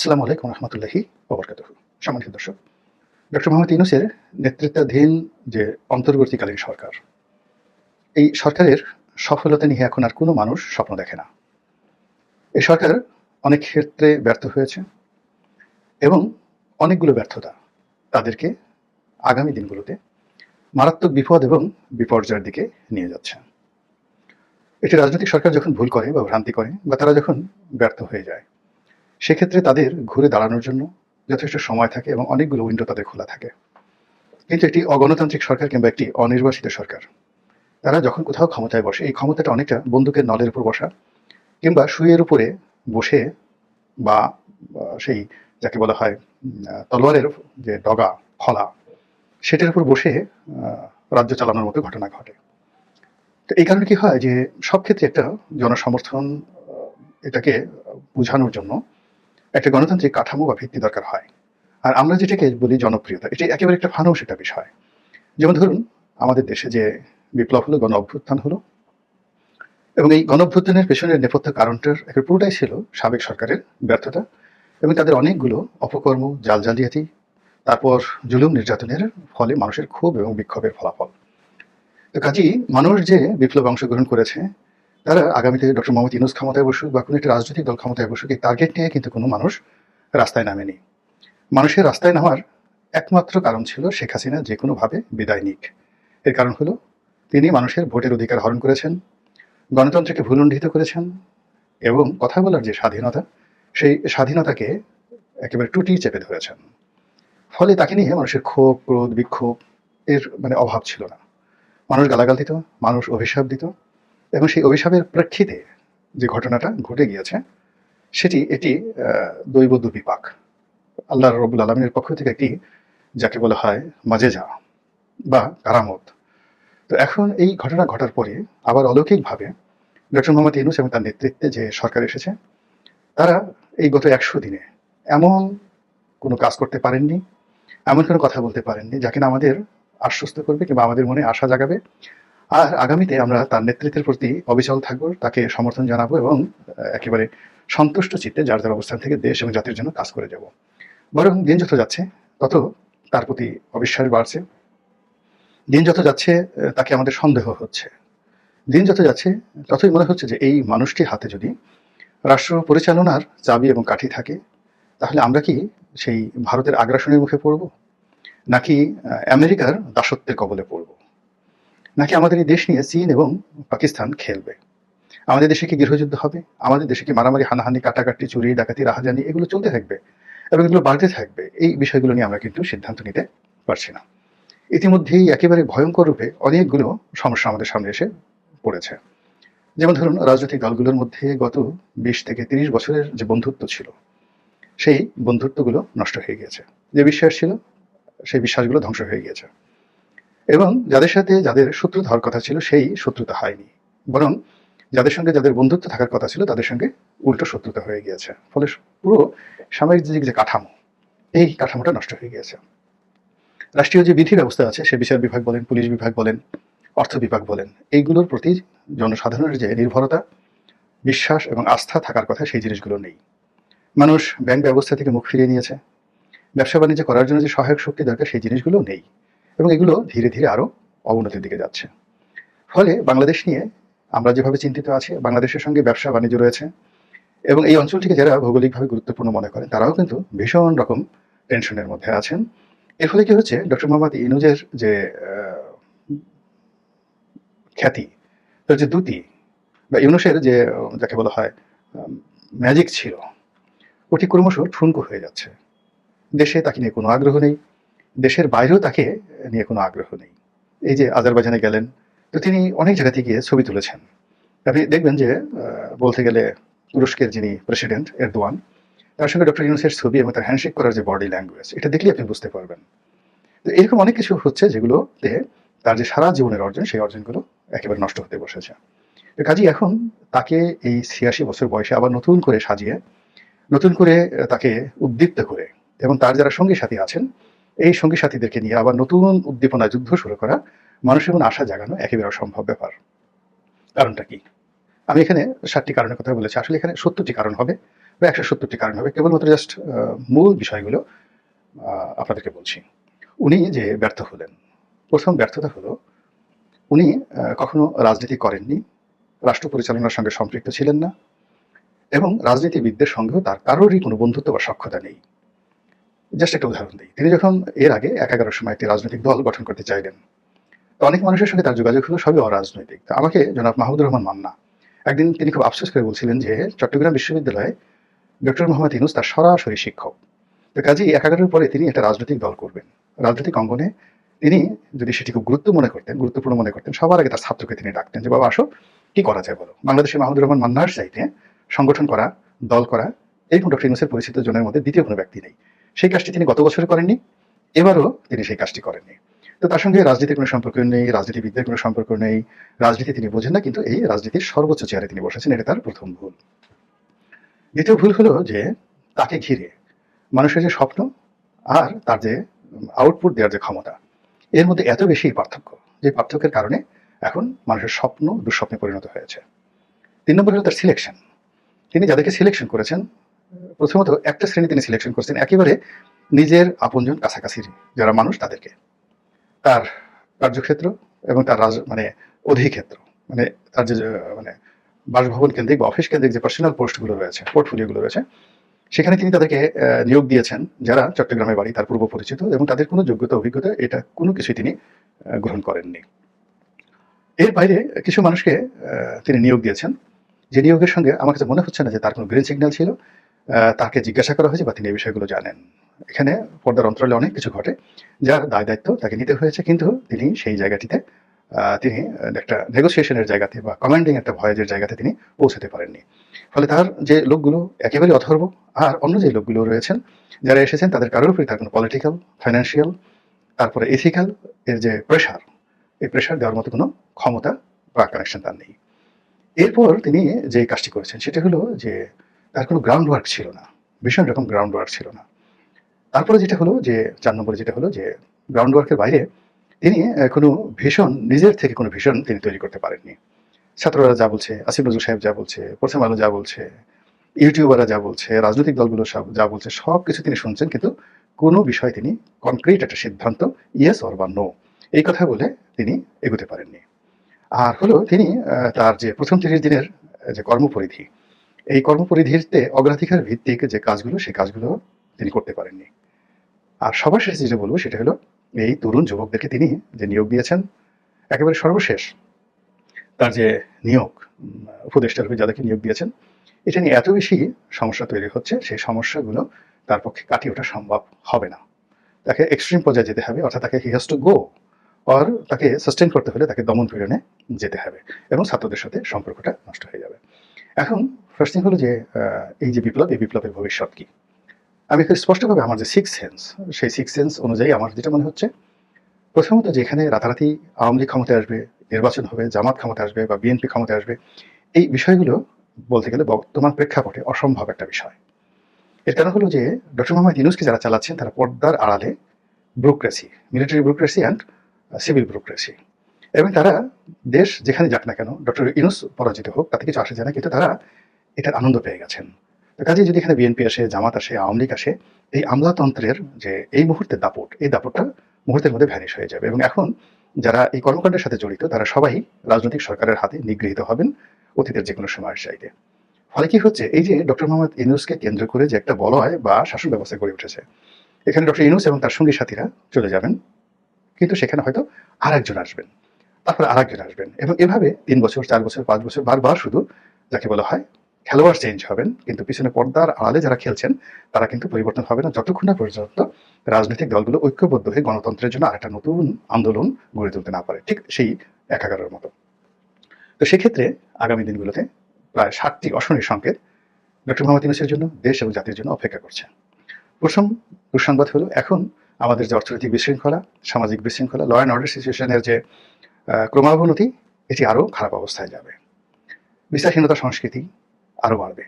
আসসালামু আলাইকুম রহমতুল্লাহি ওবরকাতুহু। সম্মানিত দর্শক, ডক্টর মোহাম্মদ ইউনূসের নেতৃত্বাধীন যে অন্তর্বর্তীকালীন সরকার, এই সরকারের সফলতা নিয়ে এখন আর কোনো মানুষ স্বপ্ন দেখে না। এই সরকার অনেক ক্ষেত্রে ব্যর্থ হয়েছে এবং অনেকগুলো ব্যর্থতা তাদেরকে আগামী দিনগুলোতে মারাত্মক বিপদ এবং বিপর্যয়ের দিকে নিয়ে যাচ্ছে। একটি রাজনৈতিক সরকার যখন ভুল করে বা ভ্রান্তি করে বা তারা যখন ব্যর্থ হয়ে যায়, সেক্ষেত্রে তাদের ঘুরে দাঁড়ানোর জন্য যথেষ্ট সময় থাকে এবং অনেকগুলো উইন্ডো তাদের খোলা থাকে। কিন্তু একটি অগণতান্ত্রিক সরকার কিংবা একটি অনির্বাচিত সরকার, তারা যখন কোথাও ক্ষমতায় বসে, এই ক্ষমতাটা অনেকটা বন্দুকের নলের উপর বসা কিংবা সুইয়ের উপরে বসে বা সেই যাকে বলা হয় তলোয়ারের যে ডগা ফলা, সেটার উপর বসে রাজ্য চালানোর মতো ঘটনা ঘটে। তো এই কারণে কি হয় যে সব ক্ষেত্রে একটা জনসমর্থন, এটাকে বোঝানোর জন্য একটা গণতান্ত্রিক কাঠামো বা ভিত্তি দরকার হয়। আর আমরা যেটাকে বলি জনপ্রিয়তা, এটা একেবারে একটা ফানুষ একটা বিষয়। যেমন ধরুন, আমাদের দেশে যে বিপ্লব হলো, গণ অভ্যুত্থান হলো, এবং এই গণ অভ্যুত্থানের পেছনের নেপথ্য কারণটার একটা পুরোটাই ছিল সাবেক সরকারের ব্যর্থতা এবং তাদের অনেকগুলো অপকর্ম, জাল জালিয়াতি, তারপর জুলুম নির্যাতনের ফলে মানুষের ক্ষোভ এবং বিক্ষোভের ফলাফল। তো কাজেই মানুষ যে বিপ্লবে অংশগ্রহণ করেছে, তারা আগামীতে ডক্টর মোহাম্মদ ইউনূস ক্ষমতায় বসুক বা কোনো একটা রাজনৈতিক দল ক্ষমতায় বসুক, এই টার্গেট নিয়ে কিন্তু কোনো মানুষ রাস্তায় নামেনি। মানুষের রাস্তায় নামার একমাত্র কারণ ছিল শেখ হাসিনা যে কোনোভাবে বিদায় নিক। এর কারণ হলো তিনি মানুষের ভোটের অধিকার হরণ করেছেন, গণতন্ত্রকে ভূলুণ্ঠিত করেছেন এবং কথা বলার যে স্বাধীনতা, সেই স্বাধীনতাকে একেবারে টুটি চেপে ধরেছেন। ফলে তাকে নিয়ে মানুষের ক্ষোভ, ক্রোধ, বিক্ষোভ এর অভাব ছিল না। মানুষ গালাগাল দিত, মানুষ অভিশাপ দিত এবং সেই অভিশাপের প্রেক্ষিতে যে ঘটনাটা ঘটে গিয়েছে, সেটি এটি দৈব দুর্বিপাক, আল্লাহ রব্বুল আলমিনের পক্ষ থেকে একটি যাকে বলা হয় মাজেজা বা কারামত। তো এখন এই ঘটনা ঘটার পরে আবার অলৌকিকভাবে ডক্টর মোহাম্মদ ইউনূস এবং তার নেতৃত্বে যে সরকার এসেছে, তারা এই গত ১০০ দিনে এমন কোনো কাজ করতে পারেননি, এমন কোনো কথা বলতে পারেননি যা কিনা আমাদের আশ্বস্ত করবে কিংবা আমাদের মনে আশা জাগাবে। আর আগামীতে আমরা তার নেতৃত্বের প্রতি অবিচল থাকবো, তাকে সমর্থন জানাবো এবং একেবারে সন্তুষ্ট চিত্তে যার যার অবস্থান থেকে দেশ এবং জাতির জন্য কাজ করে যাব। বরং দিন যত যাচ্ছে তত তার প্রতি অবিশ্বাস বাড়ছে, দিন যত যাচ্ছে তাকে আমাদের সন্দেহ হচ্ছে, দিন যত যাচ্ছে ততই মনে হচ্ছে যে এই মানুষটির হাতে যদি রাষ্ট্র পরিচালনার চাবি এবং কাঠি থাকে, তাহলে আমরা কি সেই ভারতের আগ্রাসনের মুখে পড়ব, নাকি আমেরিকার দাসত্বের কবলে পড়ব, নাকি আমাদের এই দেশ নিয়ে চীন এবং পাকিস্তান খেলবে? আমাদের দেশে কি গৃহযুদ্ধ হবে? আমাদের দেশে কি মারামারি, হানাহানি, কাটাকাটি, চুরি, ডাকাতি, রাহাজানি এগুলো চলতে থাকবে এবং এগুলো বাড়তে থাকবে? এই বিষয়গুলো নিয়ে আমরা কিন্তু সিদ্ধান্ত নিতে পারছি না। ইতিমধ্যেই একেবারে ভয়ঙ্কর রূপে অনেকগুলো সমস্যা আমাদের সামনে এসে পড়েছে। যেমন ধরুন, রাজনৈতিক দলগুলোর মধ্যে গত ২০ থেকে ৩০ বছরের যে বন্ধুত্ব ছিল, সেই বন্ধুত্বগুলো নষ্ট হয়ে গিয়েছে। যে বিশ্বাস ছিল, সেই বিশ্বাসগুলো ধ্বংস হয়ে গিয়েছে এবং যাদের সাথে যাদের শত্রুতা হওয়ার কথা ছিল, সেই শত্রুতা হয়নি, বরং যাদের সঙ্গে যাদের বন্ধুত্ব থাকার কথা ছিল, তাদের সঙ্গে উল্টো শত্রুতা হয়ে গিয়েছে। ফলে পুরো সামরিক যে কাঠামো, এই কাঠামোটা নষ্ট হয়ে গিয়েছে। রাষ্ট্রীয় যে বিধি ব্যবস্থা আছে, সে বিচার বিভাগ বলেন, পুলিশ বিভাগ বলেন, অর্থ বিভাগ বলেন, এইগুলোর প্রতি জনসাধারণের যে নির্ভরতা, বিশ্বাস এবং আস্থা থাকার কথা, সেই জিনিসগুলো নেই। মানুষ ব্যাংক ব্যবস্থা থেকে মুখ ফিরিয়ে নিয়েছে, ব্যবসা বাণিজ্য করার জন্য যে সহায়ক শক্তি দরকার, সেই জিনিসগুলো নেই এবং এগুলো ধীরে ধীরে আরো অবনতির দিকে যাচ্ছে। ফলে বাংলাদেশ নিয়ে আমরা যেভাবে চিন্তিত আছি, বাংলাদেশের সঙ্গে ব্যবসা বাণিজ্য রয়েছে এবং এই অঞ্চলটিকে যারা ভৌগোলিকভাবে গুরুত্বপূর্ণ মনে করেন, তারাও কিন্তু ভীষণ রকম টেনশনের মধ্যে আছেন। এর ফলে কি হচ্ছে, ডক্টর মোহাম্মদ ইউনূসের যে খ্যাতি, তার যে দ্যুতি বা ইউনূসের যে যাকে বলা হয় ম্যাজিক ছিল, ওটি ক্রমশ ঠুনকো হয়ে যাচ্ছে। দেশে তাকে নিয়ে কোনো আগ্রহ নেই, দেশের বাইরেও তাকে নিয়ে কোনো আগ্রহ নেই। এই যে আজারবাইজানে গেলেন, তো তিনি অনেক জায়গাতে গিয়ে ছবি তুলেছেন। আপনি দেখবেন যে বলতে গেলে তুরস্কের যিনি প্রেসিডেন্ট এরদোয়ান, তার সঙ্গে ডক্টর ইউনূসের ছবি এবং তার হ্যান্ডশেক করার যে বডি ল্যাঙ্গুয়েজ, এটা দেখলেই আপনি বুঝতে পারবেন। তো এরকম অনেক কিছু হচ্ছে যেগুলোতে তার যে সারা জীবনের অর্জন, সেই অর্জনগুলো একেবারে নষ্ট হতে বসেছে। তো কাজেই এখন তাকে এই ৮৬ বছর বয়সে আবার নতুন করে সাজিয়ে, নতুন করে তাকে উদ্দীপ্ত করে এবং তার যারা সঙ্গী সাথী আছেন, এই সঙ্গী সাথীদেরকে নিয়ে আবার নতুন উদ্দীপনা যুদ্ধ শুরু করা, মানুষের মনে আশা জাগানো একেবারে অসম্ভব ব্যাপার। কারণটা কি? আমি এখানে ৭টি কারণের কথা বলেছি, আসলে এখানে ৭০টি কারণ হবে। বা ১৭০টি কারণ হবে। কেবলমাত্র জাস্ট মূল বিষয়গুলো আপনাদেরকে বলছি। উনি যে ব্যর্থ হলেন, প্রথম ব্যর্থতা হলো উনি কখনো রাজনীতি করেননি, রাষ্ট্র পরিচালনার সঙ্গে সম্পৃক্ত ছিলেন না এবং রাজনীতিবিদদের সঙ্গেও তার কারোরই কোনো বন্ধুত্ব বা সখ্যতা নেই। জাস্ট একটা উদাহরণ দিই। তিনি যখন এর আগে ১১ সময় একটি রাজনৈতিক দল গঠন করতে চাইলেন, তো অনেক মানুষের সঙ্গে তার যোগাযোগ হলো সবই অরাজনৈতিক। তো আমাকে জনাব মাহমুদুর রহমান মান্না একদিন তিনি খুব আফসোস করে বলছিলেন যে চট্টগ্রাম বিশ্ববিদ্যালয়ে ডক্টর মোহাম্মদ ইউনূস তার সরাসরি শিক্ষক। তো কাজেই ১১ পরে তিনি একটা রাজনৈতিক দল করবেন। রাজনৈতিক অঙ্গনে তিনি যদি সেটি খুব গুরুত্বপূর্ণ মনে করতেন, সবার আগে তার ছাত্রকে তিনি ডাকতেন যে, "বাবা আসো, কি করা যায় বলো?" বাংলাদেশে মাহমুদুর রহমান মান্নার চাইতে সংগঠন করা, দল করা এবং ডক্টর ইউনূসের পরিচিত জনের মধ্যে দ্বিতীয় কোনো ব্যক্তি নেই। সেই কাজটি তিনি গত বছরও করেননি, এবারও তিনি সেই কাজটি করেননি। তো তার সঙ্গে রাজনীতির কোনো সম্পর্ক নেই, রাজনীতিবিদদের কোনো সম্পর্ক নেই, রাজনীতি তিনি বোঝেন না, কিন্তু এই রাজনীতির সর্বোচ্চ চেয়ারে তিনি বসেছেন, এটা তার প্রথম ভুল। দ্বিতীয় ভুল হলো যে তাকে ঘিরে মানুষের যে স্বপ্ন আর তার যে আউটপুট দেওয়ার যে ক্ষমতা, এর মধ্যে এত বেশি পার্থক্য, যে পার্থক্যের কারণে এখন মানুষের স্বপ্ন দুঃস্বপ্নে পরিণত হয়েছে। ৩ নম্বর হলো তার সিলেকশন। তিনি যাদেরকে সিলেকশন করেছেন, প্রথমত একটা শ্রেণী তিনি সিলেকশন করেছেন একেবারে নিজের আপনজন কাছাকাছির যারা মানুষ তাদেরকে। তার কার্যক্ষেত্র এবং তার মানে অধিক্ষেত্র, মানে তার যে মানে বাসভবন কেন্দ্রিক বা অফিস কেন্দ্রিক যে পার্সোনাল পোস্টগুলো রয়েছে, পোর্টফোলিওগুলো রয়েছে, সেখানে তিনি তাদেরকে নিয়োগ দিয়েছেন যারা চট্টগ্রামে বাড়ি, তার পূর্ব পরিচিত এবং তাদের কোনো যোগ্যতা অভিজ্ঞতা এটা কোনো কিছুই তিনি গ্রহণ করেননি। এর বাইরে কিছু মানুষকে তিনি নিয়োগ দিয়েছেন, যে নিয়োগের সঙ্গে আমার কাছে মনে হচ্ছে না যে তার কোনো গ্রিন সিগন্যাল ছিল। তাকে জিজ্ঞাসা করা হয়েছে বা তিনি এই বিষয়গুলো জানেন। এখানে পর্দার অন্তরালে অনেক কিছু ঘটে, যার দায় দায়িত্ব তাকে নিতে হয়েছে, কিন্তু তিনি সেই জায়গাটিতে তিনি একটা নেগোসিয়েশনের জায়গাতে বা কমান্ডিং একটা ভয়েজের জায়গাতে তিনি পৌঁছাতে পারেননি। ফলে তার যে লোকগুলো একেবারে অথর্ব, আর অন্য যে লোকগুলো রয়েছেন যারা এসেছেন তাদের কারোর উপরে তার কোনো পলিটিক্যাল, ফাইন্যান্সিয়াল, তারপরে এথিক্যাল এর যে প্রেশার, এই প্রেশার দেওয়ার মতো কোনো ক্ষমতা বা কানেকশন তার নেই। এরপর তিনি যে কাজটি করেছেন সেটা হলো যে তার কোনো গ্রাউন্ড ওয়ার্ক ছিল না, ভীষণ রকম গ্রাউন্ড ওয়ার্ক ছিল না। তারপরে যেটা হলো যে ৪ নম্বরে যেটা হলো যে গ্রাউন্ড ওয়ার্কের বাইরে তিনি কোনো ভিশন, নিজের থেকে কোনো ভিশন তিনি তৈরি করতে পারেননি। ছাত্ররা যা বলছে, আসিফ নজরুল সাহেব যা বলছে, প্রথম আলো যা বলছে, ইউটিউবাররা যা বলছে, রাজনৈতিক দলগুলো সব যা বলছে, সবকিছু তিনি শুনছেন, কিন্তু কোনো বিষয়ে তিনি কনক্রিট একটা সিদ্ধান্ত, ইয়েস অর বা নো, এই কথা বলে তিনি এগোতে পারেননি। আর হলো তিনি তার যে প্রথম ৩০ দিনের যে কর্মপরিধি, এই কর্মপরিধিতে অগ্রাধিকার ভিত্তিক যে কাজগুলো, সেই কাজগুলো তিনি করতে পারেননি। আর সবার শেষে যেটা বলবো সেটা হলো এই তরুণ যুবকদেরকে তিনি যে নিয়োগ দিয়েছেন, একেবারে সর্বশেষ তার যে নিয়োগ, উপদেষ্টা রূপে যাদেরকে নিয়োগ দিয়েছেন, এটা নিয়ে এত বেশি সমস্যা তৈরি হচ্ছে, সেই সমস্যাগুলো তার পক্ষে কাটিয়ে ওঠা সম্ভব হবে না। তাকে এক্সট্রিম পর্যায়ে যেতে হবে, অর্থাৎ তাকে he has to go, or তাকে সাস্টেন করতে হলে তাকে দমন পীড়নে যেতে হবে এবং ছাত্রদের সাথে সম্পর্কটা নষ্ট হয়ে যাবে। এখন ফার্স্ট থিং হলো যে এই যে বিপ্লব, এই বিপ্লবের ভবিষ্যৎ কি? আমি খুব স্পষ্টভাবে আমার যে সিক্স সেন্স, সেই সিক্স সেন্স অনুযায়ী আমার যেটা মনে হচ্ছে, প্রথমত যেখানে রাতারাতি আওয়ামী লীগ ক্ষমতায় আসবে, নির্বাচন হবে, জামাত ক্ষমতায় আসবে বা বিএনপি ক্ষমতায় আসবে, এই বিষয়গুলো বলতে গেলে বর্তমান প্রেক্ষাপটে অসম্ভব একটা বিষয়। এর কারণ হলো যে ডক্টর মোহাম্মদ ইউনূসকে যারা চালাচ্ছেন তারা পর্দার আড়ালে bureaucracy, military bureaucracy and civil bureaucracy, এবং তারা দেশ যেখানে যাক না কেন ডক্টর ইউনূস পরাজিত হোক তাতে কিছু আসে যায় না, কিন্তু তারা এটার আনন্দ পেয়ে গেছেন। তো কাজেই যদি এখানে বিএনপি আসে, জামাত আসে, আওয়ামী লীগ আসে, এই আমলাতন্ত্রের যে এই মুহূর্তের দাপট, এই দাপটটা মুহূর্তের মধ্যে ভ্যানিশ হয়ে যাবে এবং এখন যারা এই কর্মকাণ্ডের সাথে জড়িত তারা সবাই রাজনৈতিক সরকারের হাতে নিগৃহীত হবেন অতীতের যে কোনো সময়ের চাইতে। ফলে কি হচ্ছে, এই যে ডক্টর মোহাম্মদ ইউনূসকে কেন্দ্র করে যে একটা বলয় বা শাসন ব্যবস্থা গড়ে উঠেছে, এখানে ডক্টর ইউনূস এবং তার সঙ্গী সাথীরা চলে যাবেন, কিন্তু সেখানে হয়তো আরেকজন আসবেন, তারপরে আরেকজন আসবেন, এবং এভাবে ৩ বছর, ৪ বছর, ৫ বছর বারবার শুধু যাকে বলা হয় খেলোয়াড় চেঞ্জ হবেন, কিন্তু পিছনে পর্দার আড়ালে যারা খেলছেন তারা কিন্তু পরিবর্তন হবে না, যতক্ষণ না পর্যন্ত রাজনৈতিক দলগুলো ঐক্যবদ্ধ হয়ে গণতন্ত্রের জন্য আরেকটা নতুন আন্দোলন গড়ে তুলতে না পারে, ঠিক সেই ১১ মতো। তো সেক্ষেত্রে আগামী দিনগুলোতে প্রায় ৭টি অশনির সংকেত ডক্টর মোহাম্মদ ইউনূসের জন্য, দেশ এবং জাতির জন্য অপেক্ষা করছে। প্রথম দুঃসংবাদ হলো এখন আমাদের যে অর্থনৈতিক বিশৃঙ্খলা, সামাজিক বিশৃঙ্খলা, ল অ্যান্ড অর্ডার সিচুয়েশনের যে ক্রমাবনতি, এটি আরও খারাপ অবস্থায় যাবে। বিচারহীনতা সংস্কৃতি আরও বাড়বে,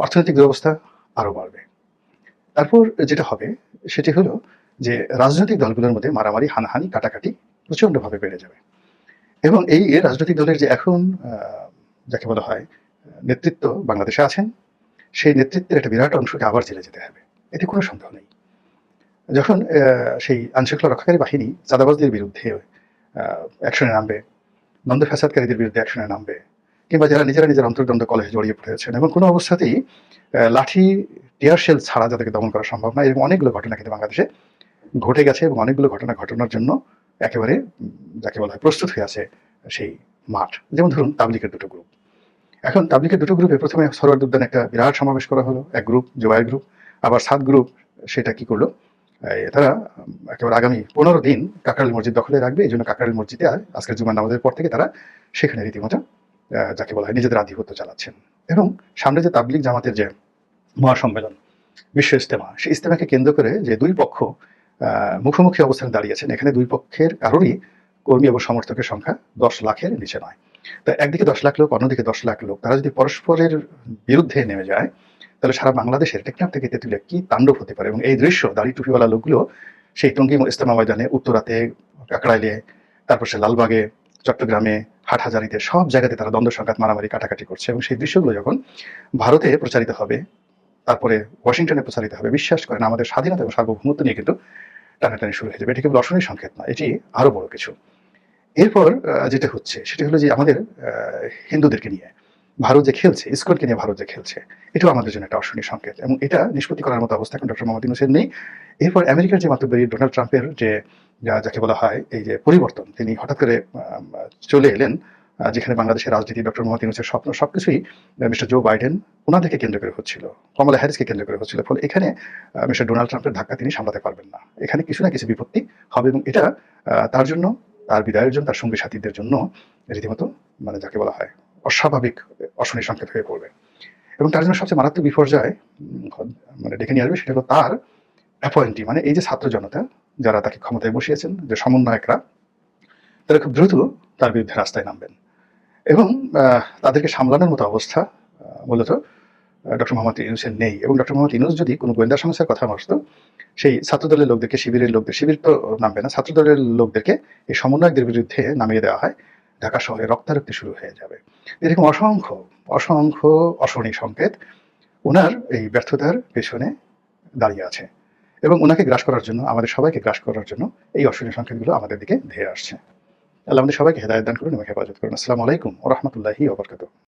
অর্থনৈতিক দুরবস্থা আরও বাড়বে। তারপর যেটা হবে সেটি হলো যে রাজনৈতিক দলগুলোর মধ্যে মারামারি, হানাহানি, কাটাকাটি প্রচণ্ডভাবে বেড়ে যাবে এবং এই রাজনৈতিক দলের যে এখন যাকে বলা হয় নেতৃত্ব বাংলাদেশে আছেন, সেই নেতৃত্বের একটা বিরাট অংশকে আবার জেলে যেতে হবে, এতে কোনো সন্দেহ নেই। যখন সেই আইনশৃঙ্খলা রক্ষাকারী বাহিনী চাঁদাবাজদের বিরুদ্ধে অ্যাকশনে নামবে, দ্বন্দ্ব ফ্যাসাদকারীদের বিরুদ্ধে অ্যাকশনে নামবে, কিংবা যারা নিজেরা নিজের অন্তর্দ্বন্দ্ব কলহে জড়িয়ে পড়েছেন এবং কোনো অবস্থাতেই লাঠি টিয়ার শেল ছাড়া যাদেরকে দমন করা সম্ভব না, এরকম অনেকগুলো ঘটনা কিন্তু বাংলাদেশে ঘটে গেছে এবং অনেকগুলো ঘটনা ঘটানোর জন্য একেবারে যাকে বলা হয় প্রস্তুত হয়ে আছে সেই মাঠ। যেমন ধরুন তাবলিগের দুটো গ্রুপ। এখন তাবলিগের দুটো গ্রুপে প্রথমে সরোয়ার উদ্যানে একটা বিরাট সমাবেশ করা হলো, এক গ্রুপ জোবায়ের গ্রুপ, আবার সাত গ্রুপ সেটা কি করলো, তারা একেবারে আগামী 15 দিন কাকরাইল মসজিদ দখলে রাখবে, এই জন্য কাকরাইল মসজিদে আজকের জুমার নামাজের পর থেকে তারা সেখানে রীতিমতো যাকে বলা হয় নিজেদের আধিপত্য চালাচ্ছেন। এবং সামনে যে তাবলিগ জামাতের যে মহাসম্মেলন, বিশ্ব ইজতেমা, সেই ইজতেমাকে কেন্দ্র করে যে দুই পক্ষ মুখোমুখি অবস্থানে দাঁড়িয়েছেন, এখানে দুই পক্ষের কারোরই কর্মী এবং সমর্থকের সংখ্যা 10 লাখের নিচে নয়। তা একদিকে 10 লাখ লোক, অন্যদিকে 10 লাখ লোক, তারা যদি পরস্পরের বিরুদ্ধে নেমে যায়, তাহলে সারা বাংলাদেশের টেকনাফ থেকে তেঁতুলিয়া কি তাণ্ডব হতে পারে। এবং এই দৃশ্য দাড়ি টুপিওয়ালা লোকগুলো সেই টঙ্গী ইজতেমা ময়দানে, উত্তরাতে, কাকরাইলে, তারপর সে লালবাগে, চট্টগ্রামে, হাটহাজারিতে, সব জায়গাতে তারা দ্বন্দ্ব সংঘাত, মারামারি, কাটাকাটি করছে। এবং সেই দৃশ্যগুলো যখন ভারতে প্রচারিত হবে, তারপরে ওয়াশিংটনে প্রচারিত হবে, বিশ্বাস করেন আমাদের স্বাধীনতা এবং সার্বভৌমত্ব নিয়ে কিন্তু টানাটানি শুরু হয়ে যাবে। এটি কেবল অশনির সংকেত না, এটি আরো বড় কিছু। এরপর যেটা হচ্ছে সেটা হলো যে আমাদের হিন্দুদেরকে নিয়ে ভারত যে খেলছে, ইসকনকে নিয়ে ভারত যে খেলছে, এটাও আমাদের জন্য একটা অশনির সংকেত এবং এটা নিষ্পত্তি করার মতো অবস্থা এখন ডক্টর মোহাম্মদ ইউনূসের নেই। এরপর আমেরিকার যে মাতব্বরি ডোনাল্ড ট্রাম্পের যে যাকে বলা হয় এই যে পরিবর্তন, তিনি হঠাৎ করে চলে এলেন যেখানে বাংলাদেশের রাজনীতি, ডক্টর মোহাম্মদ ইউনূসের স্বপ্ন সবকিছুই মিস্টার জো বাইডেন ওনাদেরকে কেন্দ্র করে হচ্ছিল, কমলা হ্যারিসকে কেন্দ্র করে হচ্ছিল। ফলে এখানে মিস্টার ডোনাল্ড ট্রাম্পের ধাক্কা তিনি সামলাতে পারবেন না, এখানে কিছু না কিছু বিপত্তি হবে এবং এটা তার জন্য, তার বিদায়ের জন্য, তার সঙ্গী সাথীদের জন্য রীতিমতো মানে যাকে বলা হয় অস্বাভাবিক অশনির সংকেত হয়ে পড়বে। এবং তার জন্য সবচেয়ে মারাত্মক বিপর্যয় মানে ডেকে নিয়ে আসবে সেটা হলো তার অ্যাপয়েন্টি, মানে এই যে ছাত্র জনতা যারা তাকে ক্ষমতায় বসিয়েছেন, যে সমন্বয়করা, তারা খুব দ্রুত তার বিরুদ্ধে রাস্তায় নামবেন এবং তাদেরকে সামলানোর মতো অবস্থা মূলত ডক্টর মোহাম্মদ ইউনূসের নেই। এবং ডক্টর মোহাম্মদ ইউনূস যদি কোনো গোয়েন্দা সংস্থার কথা আসতো, সেই ছাত্রদলের লোকদেরকে, শিবিরের লোকদের, শিবির তো নামবে না, ছাত্রদলের লোকদেরকে এই সমন্বয়কদের বিরুদ্ধে নামিয়ে দেওয়া হয়, ঢাকা শহরে রক্তারক্তি শুরু হয়ে যাবে। এরকম অসংখ্য অসংখ্য অশনি সংকেত ওনার এই ব্যর্থতার পেছনে দাঁড়িয়ে আছে এবং ওনাকে গ্রাস করার জন্য, আমাদের সবাইকে গ্রাস করার জন্য এই অশনি সংকেতগুলো আমাদের দিকে ধেয়ে আসছে। আল্লাহ আমাদের সবাইকে হেদায়েত দান করুন এবং হেফাজত করুন। আসসালামু আলাইকুম ওয়া রাহমাতুল্লাহি ওয়া বারাকাতুহু।